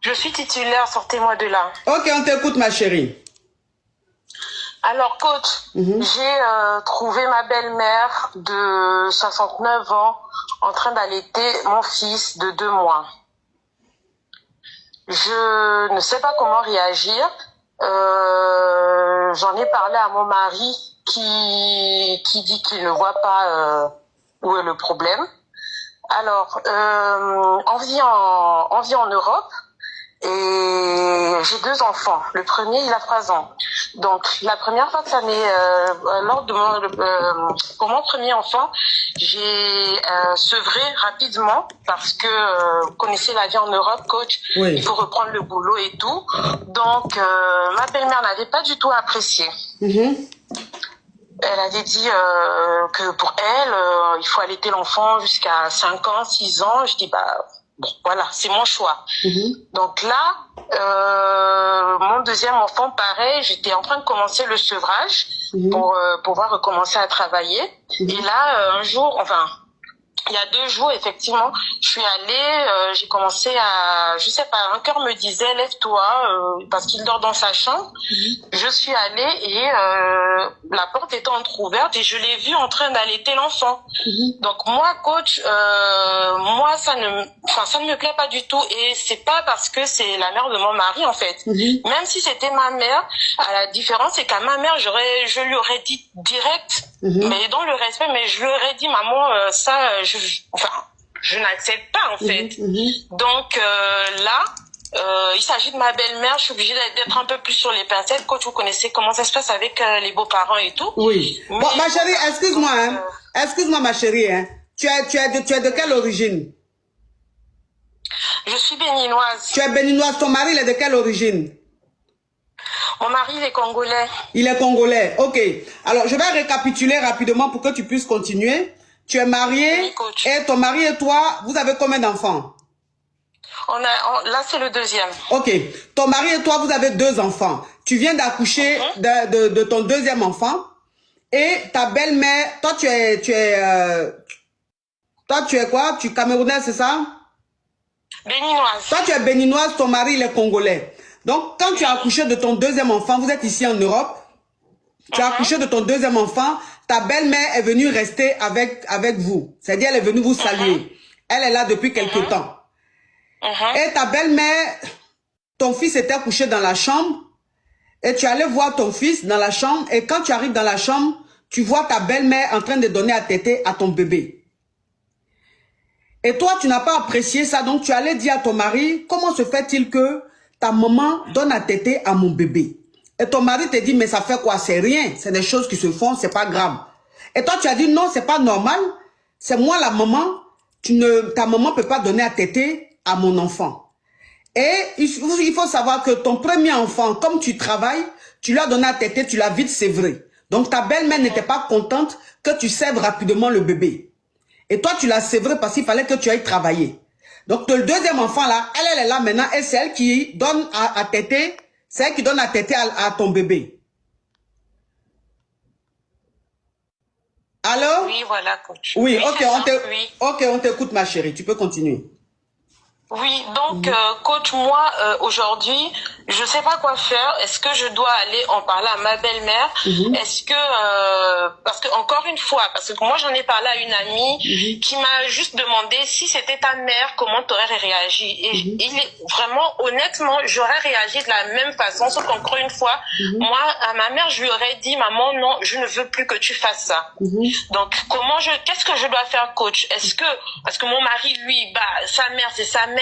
Je suis titulaire, sortez-moi de là. Ok, on t'écoute, ma chérie. Alors, coach, j'ai trouvé ma belle-mère de 69 ans en train d'allaiter mon fils de 2 mois. Je ne sais pas comment réagir. J'en ai parlé à mon mari qui dit qu'il ne voit pas où est le problème. Alors, on vit en Europe et j'ai 2 enfants. Le premier, il a 3 ans. Donc, la première fois que ça m'est... lors de pour mon premier enfant, j'ai sevré rapidement parce que vous connaissez la vie en Europe, coach. Oui. Il faut reprendre le boulot et tout. Donc, ma belle-mère n'avait pas du tout apprécié. Elle avait dit que pour elle, il faut allaiter l'enfant jusqu'à 5 ans, 6 ans. Je dis, bah, bon, voilà, c'est mon choix. Donc là, mon deuxième enfant, pareil, j'étais en train de commencer le sevrage pour pouvoir recommencer à travailler. Et là, un jour, enfin, il y a 2 jours, effectivement, je suis allée, j'ai commencé à, je sais pas, un cœur me disait, lève-toi, parce qu'il dort dans sa chambre. Je suis allée et la porte était entrouverte et je l'ai vu en train d'allaiter l'enfant. Donc moi, coach, moi, ça ne me plaît pas du tout et c'est pas parce que c'est la mère de mon mari, en fait. Même si c'était ma mère, la différence, c'est qu'à ma mère, je lui aurais dit direct, mais dans le respect, mais je lui aurais dit, maman, ça, je n'accepte pas, en fait. Donc là, il s'agit de ma belle-mère, je suis obligée d'être un peu plus sur les pincettes. Coach, vous connaissez comment ça se passe avec les beaux-parents et tout. Oui. Mais, bon, ma chérie, excuse-moi, hein. Excuse-moi, ma chérie, hein. Tu es de quelle origine? Je suis béninoise. Tu es béninoise, ton mari, il est de quelle origine? Mon mari, il est congolais. Il est congolais, ok. Alors, je vais récapituler rapidement pour que tu puisses continuer. Tu es marié, Oui, coach. Et ton mari et toi, vous avez combien d'enfants? Là, c'est le deuxième. Ok. Ton mari et toi, vous avez 2 enfants. Tu viens d'accoucher de ton deuxième enfant. Et ta belle-mère, toi, tu es quoi? Tu es camerounaise, c'est ça? Béninoise. Toi, tu es béninoise, ton mari, il est congolais. Donc, quand tu as accouché de ton deuxième enfant, vous êtes ici en Europe, tu as accouché de ton deuxième enfant, ta belle-mère est venue rester avec vous. C'est-à-dire, elle est venue vous saluer. Elle est là depuis quelque temps. Et ta belle-mère, ton fils était couché dans la chambre, et tu allais voir ton fils dans la chambre, et quand tu arrives dans la chambre, tu vois ta belle-mère en train de donner à téter à ton bébé. Et toi, tu n'as pas apprécié ça, donc tu allais dire à ton mari, comment se fait-il que ta maman donne à téter à mon bébé? Et ton mari te dit, mais ça fait quoi? C'est rien, c'est des choses qui se font, c'est pas grave. Et toi, tu as dit, non, c'est pas normal, c'est moi la maman, ta maman peut pas donner à téter à mon enfant. Et il faut savoir que ton premier enfant, comme tu travailles, tu lui as donné à téter, tu l'as vite sévré. Donc ta belle-mère n'était pas contente que tu sèvres rapidement le bébé. Et toi, tu l'as sévré parce qu'il fallait que tu ailles travailler. Donc le deuxième enfant là, elle est là maintenant et c'est elle qui donne à téter, c'est elle qui donne à téter à ton bébé. Allô? Oui, voilà, coach. Oui, Oui, ok, on t'écoute ma chérie, tu peux continuer. Oui, donc coach, moi aujourd'hui, je sais pas quoi faire. Est-ce que je dois aller en parler à ma belle-mère? Est-ce que parce que encore une fois, parce que moi j'en ai parlé à une amie qui m'a juste demandé si c'était ta mère, comment tu aurais réagi. Et vraiment, honnêtement, j'aurais réagi de la même façon, sauf qu'encore une fois, moi à ma mère je lui aurais dit, maman, non, je ne veux plus que tu fasses ça. Donc qu'est-ce que je dois faire, coach? Est-ce que parce que mon mari lui, bah sa mère c'est sa mère.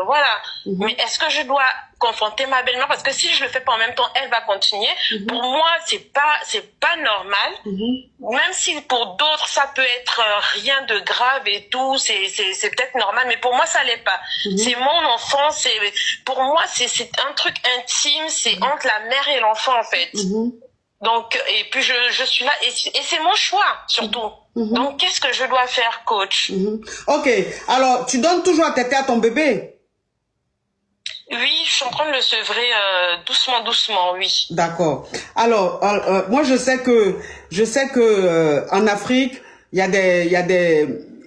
Voilà. Mais est-ce que je dois confronter ma belle-mère? Parce que si je le fais pas en même temps, elle va continuer. Pour moi, c'est pas normal. Même si pour d'autres, ça peut être rien de grave et tout, c'est peut-être normal, mais pour moi, ça l'est pas. C'est mon enfant, pour moi, c'est un truc intime, c'est entre la mère et l'enfant, en fait. Donc, et puis je suis là, et c'est mon choix, surtout. Donc, qu'est-ce que je dois faire, coach? Ok, alors, tu donnes toujours à téter à ton bébé? Oui, je suis en train de le sevrer doucement, oui. D'accord. Alors, moi, je sais que en Afrique, il y a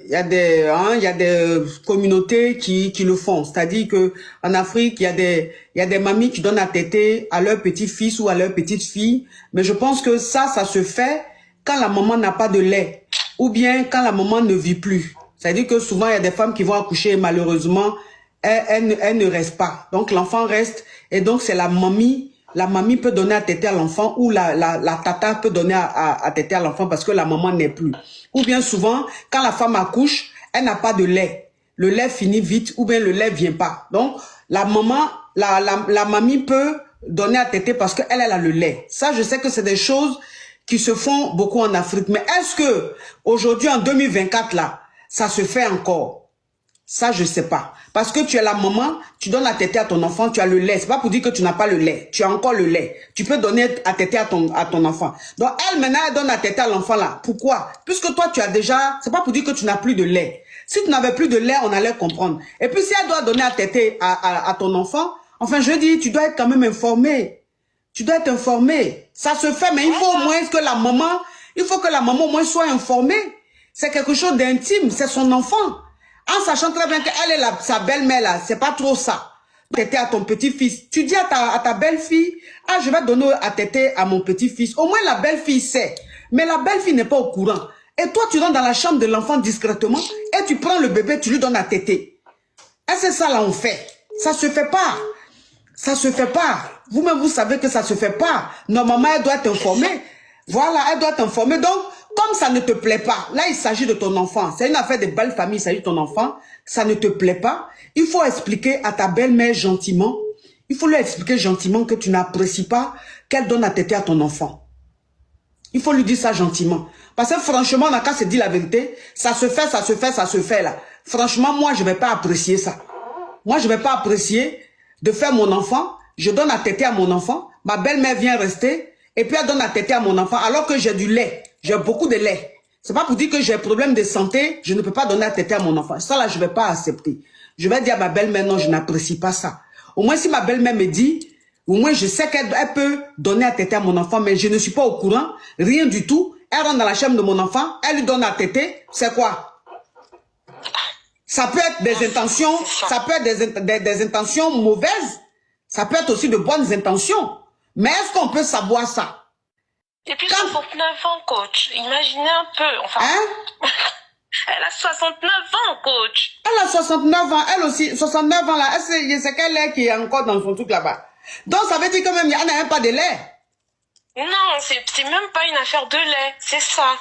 il y a des communautés qui le font. C'est-à-dire que en Afrique, il y a des mamies qui donnent à téter à leur petit-fils ou à leur petite-fille. Mais je pense que ça se fait quand la maman n'a pas de lait ou bien quand la maman ne vit plus. C'est-à-dire que souvent, il y a des femmes qui vont accoucher et malheureusement, elles ne restent pas. Donc, l'enfant reste et donc, c'est la mamie. La mamie peut donner à téter à l'enfant ou la tata peut donner à téter à l'enfant parce que la maman n'est plus. Ou bien souvent, quand la femme accouche, elle n'a pas de lait. Le lait finit vite ou bien le lait vient pas. Donc, la maman, la mamie peut donner à téter parce qu'elle a le lait. Ça, je sais que c'est des choses qui se font beaucoup en Afrique. Mais est-ce que aujourd'hui, en 2024, là, ça se fait encore? Ça, je sais pas. Parce que tu es la maman, tu donnes à téter à ton enfant, tu as le lait. C'est pas pour dire que tu n'as pas le lait. Tu as encore le lait. Tu peux donner à téter à ton enfant. Donc, elle, maintenant, elle donne à téter à l'enfant là. Pourquoi? Puisque toi, tu as déjà... C'est pas pour dire que tu n'as plus de lait. Si tu n'avais plus de lait, on allait comprendre. Et puis, si elle doit donner à téter à ton enfant, enfin, je dis, tu dois être quand même informé. Tu dois être informé. Ça se fait, mais il faut au moins que la maman... Il faut que la maman au moins soit informée. C'est quelque chose d'intime. C'est son enfant. En sachant très bien qu'elle est sa belle-mère là, c'est pas trop ça. Téter à ton petit-fils. Tu dis à ta belle-fille, ah, je vais donner à téter à mon petit-fils. Au moins la belle-fille sait. Mais la belle-fille n'est pas au courant. Et toi, tu rentres dans la chambre de l'enfant discrètement et tu prends le bébé, tu lui donnes à téter. Et c'est ça là, on fait. Ça se fait pas. Ça se fait pas. Vous-même, vous savez que ça se fait pas. Normalement, elle doit t'informer. Voilà, elle doit t'informer. Donc, comme ça ne te plaît pas, là il s'agit de ton enfant, c'est une affaire de belle famille, il s'agit de ton enfant, ça ne te plaît pas, il faut expliquer à ta belle-mère gentiment, il faut lui expliquer gentiment que tu n'apprécies pas qu'elle donne à téter à ton enfant. Il faut lui dire ça gentiment. Parce que franchement, on n'a qu'à se dire la vérité, ça se fait, ça se fait, ça se fait là. Franchement, moi je ne vais pas apprécier ça. Moi je ne vais pas apprécier de faire mon enfant, je donne à téter à mon enfant, ma belle-mère vient rester, et puis elle donne à téter à mon enfant alors que j'ai du lait. J'ai beaucoup de lait. C'est pas pour dire que j'ai un problème de santé, je ne peux pas donner à téter à mon enfant. Ça là, je vais pas accepter. Je vais dire à ma belle-mère, non, je n'apprécie pas ça. Au moins, si ma belle-mère me dit, au moins, je sais qu'elle peut donner à téter à mon enfant, mais je ne suis pas au courant, rien du tout. Elle rentre dans la chambre de mon enfant, elle lui donne à téter, c'est quoi? Ça peut être des intentions, ça peut être des intentions mauvaises, ça peut être aussi de bonnes intentions. Mais est-ce qu'on peut savoir ça? Et puis 69 ans, coach. Imaginez un peu. Enfin, hein? Elle a 69 ans, coach. Elle a 69 ans. Elle aussi, 69 ans là. C'est quel lait qui est encore dans son truc là-bas. Donc ça veut dire que même il n'y en a même pas de lait. Non, c'est même pas une affaire de lait. C'est ça.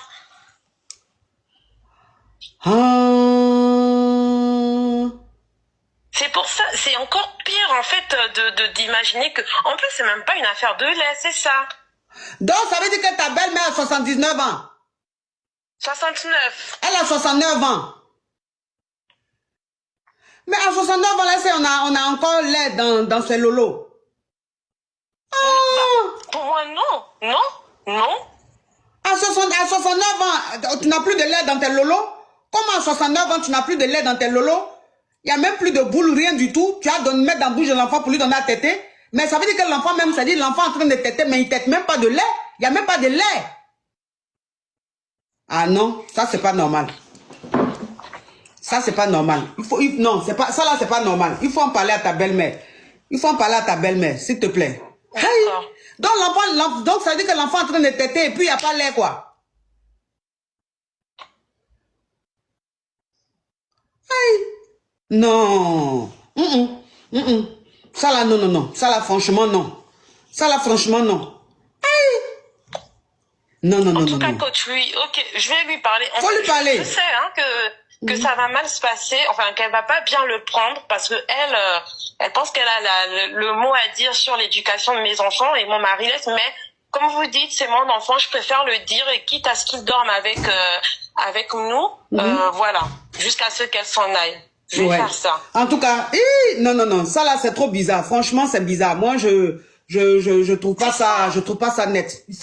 C'est pour ça, c'est encore pire en fait d'imaginer que... En plus, c'est même pas une affaire de lait, c'est ça. Donc, ça veut dire que ta belle-mère a 79 ans. 69. Elle a 69 ans. Mais à 69 ans, là, on a encore lait dans ses lolos. Pour moi, non. Non. À 69 ans, tu n'as plus de lait dans tes lolos? Comment à 69 ans, tu n'as plus de lait dans tes lolos? Il n'y a même plus de boule, rien du tout. Tu as mettre dans la bouche de l'enfant pour lui donner à téter. Mais ça veut dire que l'enfant même, ça dit l'enfant en train de téter, mais il ne tète même pas de lait. Il n'y a même pas de lait. Ah non, ça c'est pas normal. Ça c'est pas normal. Non, c'est pas, ça là c'est pas normal. Il faut en parler à ta belle-mère. Il faut en parler à ta belle-mère, s'il te plaît. Hey. Donc donc ça veut dire que l'enfant est en train de téter et puis il n'y a pas de lait quoi. Hey. Non. Ça là, non. Ça là, franchement, non. Ça là, franchement, non. Hey. Non. En tout cas, coach, oui, ok, je vais lui parler. Faut lui parler. Je sais hein, que ça va mal se passer, enfin qu'elle va pas bien le prendre parce que elle pense qu'elle a le mot à dire sur l'éducation de mes enfants et mon mari laisse. Mais comme vous dites, c'est mon enfant, je préfère le dire et quitte à ce qu'il dorme avec nous, voilà, jusqu'à ce qu'elle s'en aille. Je vais faire ça. En tout cas, non, ça là c'est trop bizarre. Franchement, c'est bizarre. Moi, je trouve pas ça, net. Il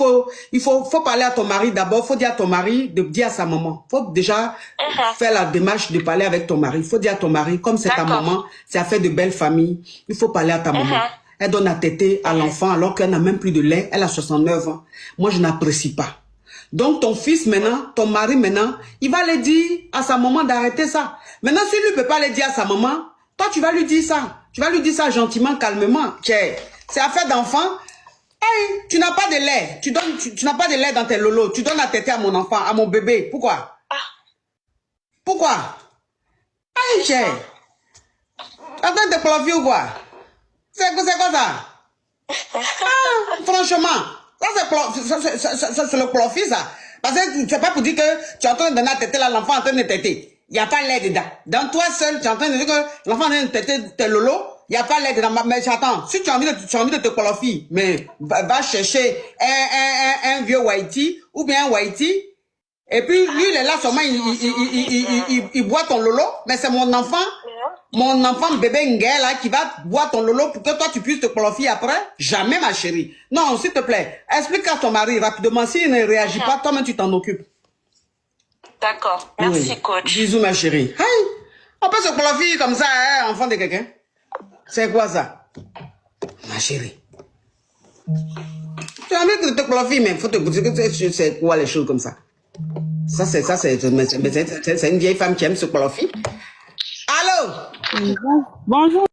faut parler à ton mari d'abord. Faut dire à ton mari de dire à sa maman. Faut déjà faire la démarche de parler avec ton mari. Il faut dire à ton mari, comme c'est ta maman, c'est affaire de belle famille. Il faut parler à ta maman. Elle donne à téter à l'enfant alors qu'elle n'a même plus de lait. Elle a 69 ans. Moi, je n'apprécie pas. Donc, ton fils maintenant, ton mari maintenant, il va le dire à sa maman d'arrêter ça. Maintenant, s'il ne peut pas le dire à sa maman, toi, tu vas lui dire ça. Tu vas lui dire ça gentiment, calmement. C'est affaire d'enfant. Hey, tu n'as pas de lait. Tu n'as pas de lait dans tes lolos. Tu donnes la tétée à mon enfant, à mon bébé. Pourquoi? Pourquoi? Hey, tu es en train de te plomber ou quoi? C'est quoi ça? Franchement, ça c'est le profit, ça. Parce que c'est pas pour dire que tu es en train de donner la tétée là, l'enfant est en train de téter. Il n'y a pas lait dedans. Dans toi seul, tu es en train de dire que l'enfant est en train de téter tes lolos, il n'y a pas lait dedans. Mais j'attends, si tu as envie de te qualifier, mais va chercher un vieux whitey ou bien un whitey. Et puis, lui, il est là seulement, il boit ton lolo, mais c'est mon enfant bébé Nguel là qui va boire ton lolo pour que toi tu puisses te qualifier après. Jamais, ma chérie. Non, s'il te plaît, explique à ton mari rapidement. S'il ne réagit pas, toi-même tu t'en occupes. D'accord, merci Oui. coach. Bisous, ma chérie. Hey, on peut se qualifier comme ça, hein, enfant de quelqu'un. C'est quoi ça? Ma chérie. Tu as envie de te qualifier, mais il faut te dire c'est quoi les choses comme ça. Ça, c'est une vieille femme qui aime se qualifier. Allô? Bonjour.